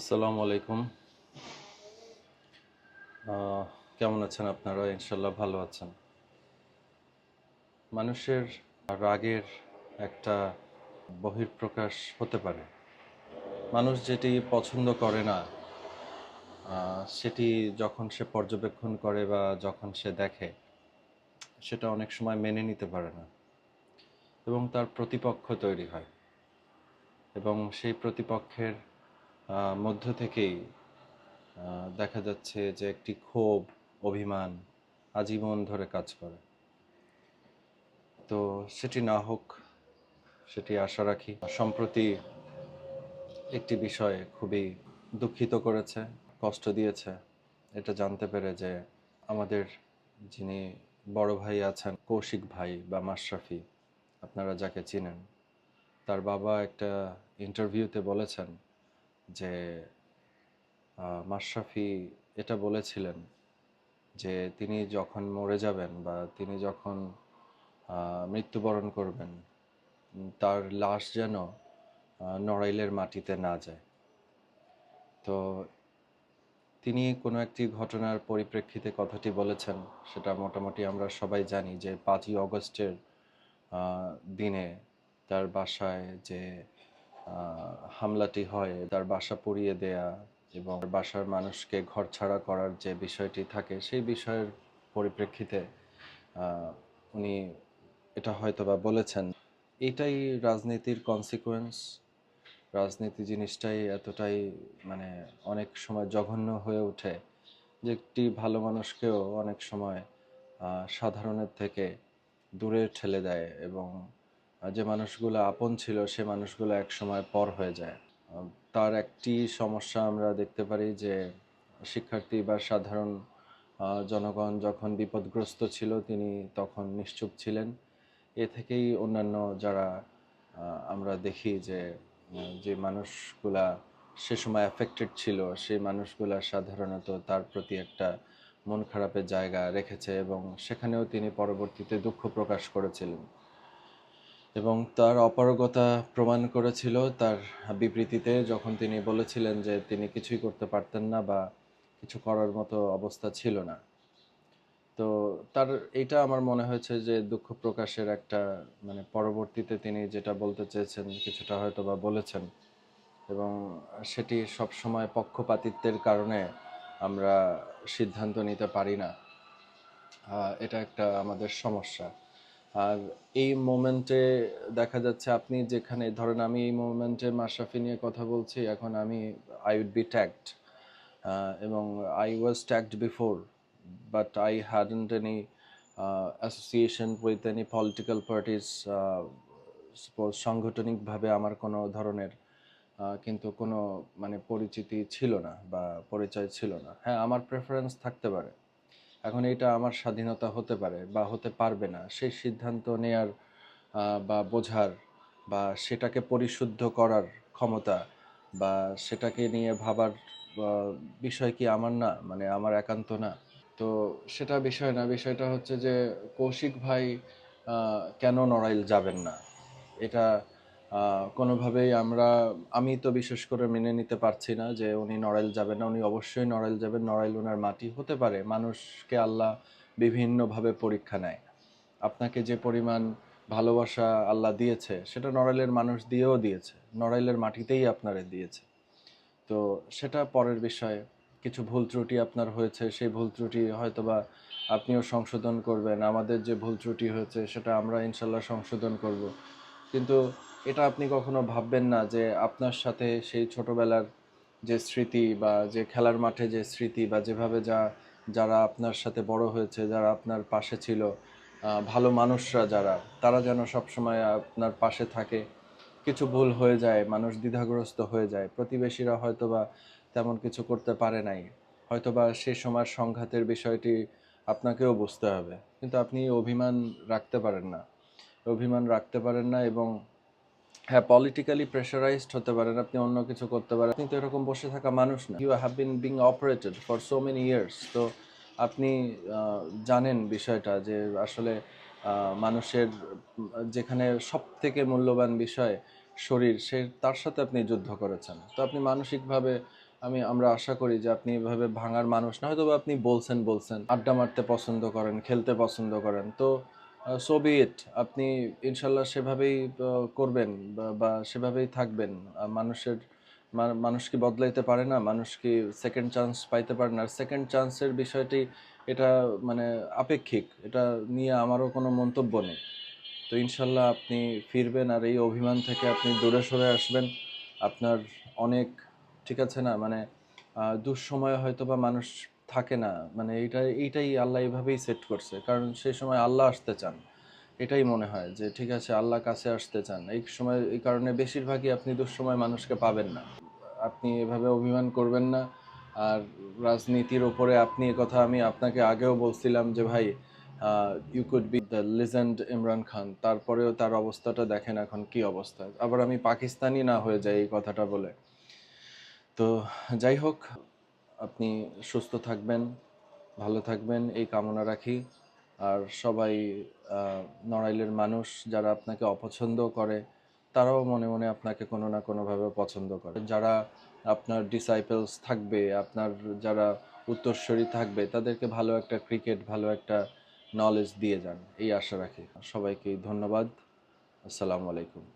আসসালামু আলাইকুম। কেমন আছেন আপনারা? ইনশাল্লাহ ভালো আছেন। মানুষের রাগের একটা বহিঃপ্রকাশ হতে পারে। মানুষ যেটি পছন্দ করে না, সেটি যখন সে পর্যবেক্ষণ করে বা যখন সে দেখে, সেটা অনেক সময় মেনে নিতে পারে না এবং তার প্রতিপক্ষ তৈরি হয় এবং সেই প্রতিপক্ষের মধ্য থেকেই দেখা যাচ্ছে যে একটি ক্ষোভ, অভিমান আজীবন ধরে কাজ করে। তো সেটি না হোক, সেটি আশা রাখি। সম্প্রতি একটি বিষয় খুবই দুঃখিত করেছে, কষ্ট দিয়েছে। এটা জানতে পেরে যে আমাদের যিনি বড় ভাই আছেন, কৌশিক ভাই বা মাশরাফি, আপনারা যাকে চিনেন, তার বাবা একটা ইন্টারভিউতে বলেছেন যে মাশরাফি এটা বলেছিলেন যে তিনি যখন মরে যাবেন বা তিনি যখন মৃত্যুবরণ করবেন, তার লাশ যেন নড়াইলের মাটিতে না যায়। তো তিনি কোনো একটি ঘটনার পরিপ্রেক্ষিতে কথাটি বলেছেন, সেটা মোটামুটি আমরা সবাই জানি যে 5ই অগস্টের দিনে তার বাসায় যে হামলাটি হয়, তার বাসা পুড়িয়ে দেয়া এবং বাসার মানুষকে ঘরছাড়া করার যে বিষয়টি থাকে, সেই বিষয়ের পরিপ্রেক্ষিতে উনি এটা হয়তোবা বলেছেন। এটাই রাজনীতির কনসিকুয়েন্স। রাজনীতি জিনিসটাই এতটাই মানে অনেক সময় জঘন্য হয়ে ওঠে যে একটি ভালো মানুষকেও অনেক সময় সাধারণের থেকে দূরে ঠেলে দেয় এবং যে মানুষগুলো আপন ছিল সে মানুষগুলো এক সময় পর হয়ে যায়। তার একটি সমস্যা আমরা দেখতে পারি যে শিক্ষার্থী বা সাধারণ জনগণ যখন বিপদগ্রস্ত ছিল তিনি তখন নিশ্চুপ ছিলেন। এ থেকেই অন্যান্য যারা আমরা দেখি যে যে মানুষগুলা সে সময় অ্যাফেক্টেড ছিল সেই মানুষগুলা সাধারণত তার প্রতি একটা মন খারাপের জায়গা রেখেছে এবং সেখানেও তিনি পরবর্তীতে দুঃখ প্রকাশ করেছিলেন এবং তার অপারগতা প্রমাণ করেছিল তার বিবৃতিতে, যখন তিনি বলেছিলেন যে তিনি কিছুই করতে পারতেন না বা কিছু করার মতো অবস্থা ছিল না। তো তার এটা আমার মনে হয়েছে যে দুঃখ প্রকাশের একটা মানে পরবর্তীতে তিনি যেটা বলতে চেয়েছেন কিছুটা হয়তো বা বলেছেন এবং সেটি সবসময় পক্ষপাতিত্বের কারণে আমরা সিদ্ধান্ত নিতে পারি না। এটা একটা আমাদের সমস্যা। আর এই মোমেন্টে দেখা যাচ্ছে আপনি যেখানে ধরেন আমি এই মোমেন্টে মাশরাফি নিয়ে কথা বলছি, এখন আমি আই উড বি ট্যাগড এবং I was tagged before, but I hadn't any association with any political parties. Suppose সাংগঠনিকভাবে আমার কোনো ধরনের কিন্তু কোনো মানে পরিচিতি ছিল না বা পরিচয় ছিল না। হ্যাঁ, আমার প্রেফারেন্স থাকতে পারে, এখন এটা আমার স্বাধীনতা হতে পারে বা হতে পারবে না, সেই সিদ্ধান্ত নেয়ার বা বোঝার বা সেটাকে পরিশুদ্ধ করার ক্ষমতা বা সেটাকে নিয়ে ভাবার বিষয় কি আমার না, মানে আমার একান্ত না। তো সেটা বিষয় না, বিষয়টা হচ্ছে যে কৌশিক ভাই কেন নড়াইল যাবেন না, এটা কোনোভাবেই আমি তো বিশেষ করে মেনে নিতে পারছি না যে উনি নড়াইল যাবেন না। উনি অবশ্যই নড়াইল যাবেন, নড়াইল ওনার মাটি। হতে পারে মানুষকে আল্লাহ বিভিন্নভাবে পরীক্ষা নেয়, আপনাকে যে পরিমাণ ভালোবাসা আল্লাহ দিয়েছে সেটা নড়াইলের মানুষ দিয়েও দিয়েছে, নড়াইলের মাটিতেই আপনারে দিয়েছে। তো সেটা পরের বিষয়। কিছু ভুল ত্রুটি আপনার হয়েছে, সেই ভুল ত্রুটি হয়তোবা আপনিও সংশোধন করবেন, আমাদের যে ভুল ত্রুটি হয়েছে সেটা আমরা ইনশাল্লাহ সংশোধন করব। কিন্তু এটা আপনি কখনো ভাববেন না যে আপনার সাথে সেই ছোটবেলার যে স্মৃতি বা যে খেলার মাঠে যে স্মৃতি বা যেভাবে যারা আপনার সাথে বড় হয়েছে, যারা আপনার পাশে ছিল, ভালো মানুষরা যারা, তারা যেন সবসময় আপনার পাশে থাকে। কিছু ভুল হয়ে যায়, মানুষ দ্বিধাগ্রস্ত হয়ে যায়, প্রতিবেশীরা হয়তোবা তেমন কিছু করতে পারে নাই, হয়তোবা সে সময়ের সংঘাতের বিষয়টি আপনাকেও বুঝতে হবে, কিন্তু আপনি অভিমান রাখতে পারেন না, অভিমান রাখতে পারেন না এবং হ্যাঁ, পলিটিক্যালি প্রেশারাইজড হতে পারেন, আপনি অন্য কিছু করতে পারেন, আপনি তো এরকম বসে থাকা মানুষ না। You have been being operated for so many years. তো আপনি জানেন বিষয়টা যে আসলে মানুষের যেখানে সব থেকে মূল্যবান বিষয় শরীর, তার সাথে আপনি যুদ্ধ করেছেন। তো আপনি মানসিকভাবে আমরা আশা করি যে আপনি এভাবে ভাঙার মানুষ না, হয়তো বা আপনি বলছেন আড্ডা মারতে পছন্দ করেন, খেলতে পছন্দ করেন, তো সো বি ইট। আপনি ইনশাল্লাহ সেভাবেই করবেন বা সেভাবেই থাকবেন। মানুষ কি বদলাইতে পারে না? মানুষ কি সেকেন্ড চান্স পাইতে পারে না? আর সেকেন্ড চান্সের বিষয়টি এটা মানে আপেক্ষিক, এটা নিয়ে আমারও কোনো মন্তব্য নেই। তো ইনশাল্লাহ আপনি ফিরবেন, আর এই অভিমান থেকে আপনি দূরে সরে আসবেন। আপনার অনেক, ঠিক আছে না, মানে দুঃসময়ে হয়তো বা মানুষ থাকে না, মানে এইটাই আল্লাহ এইভাবেই সেট করছে, কারণ সেই সময় আল্লাহ আসতে চান। এটাই মনে হয় যে ঠিক আছে, আল্লাহ কাছে আসতে চান এই সময়, এই কারণে বেশিরভাগই আপনি দুঃসময় মানুষকে পাবেন না। আপনি এভাবে অভিমান করবেন না। আর রাজনীতির ওপরে আপনি, কথা আমি আপনাকে আগেও বলছিলাম যে ভাই, you could be the legend Imran Khan, তারপরেও তার অবস্থাটা দেখেন এখন কি অবস্থা। আবার আমি পাকিস্তানি না হয়ে যাই এই কথাটা বলে। তো যাই হোক, আপনি সুস্থ থাকবেন, ভালো থাকবেন এই কামনা রাখি। আর সবাই, নড়াইলের মানুষ যারা আপনাকে অপছন্দ করে, তারাও মনে মনে আপনাকে কোনো না কোনোভাবে পছন্দ করে। যারা আপনার ডিসাইপলস থাকবে, আপনার যারা উত্তরসূরি থাকবে, তাদেরকে ভালো একটা ক্রিকেট, ভালো একটা নলেজ দিয়ে যান, এই আশা রাখি। সবাইকে ধন্যবাদ। আসসালামু আলাইকুম।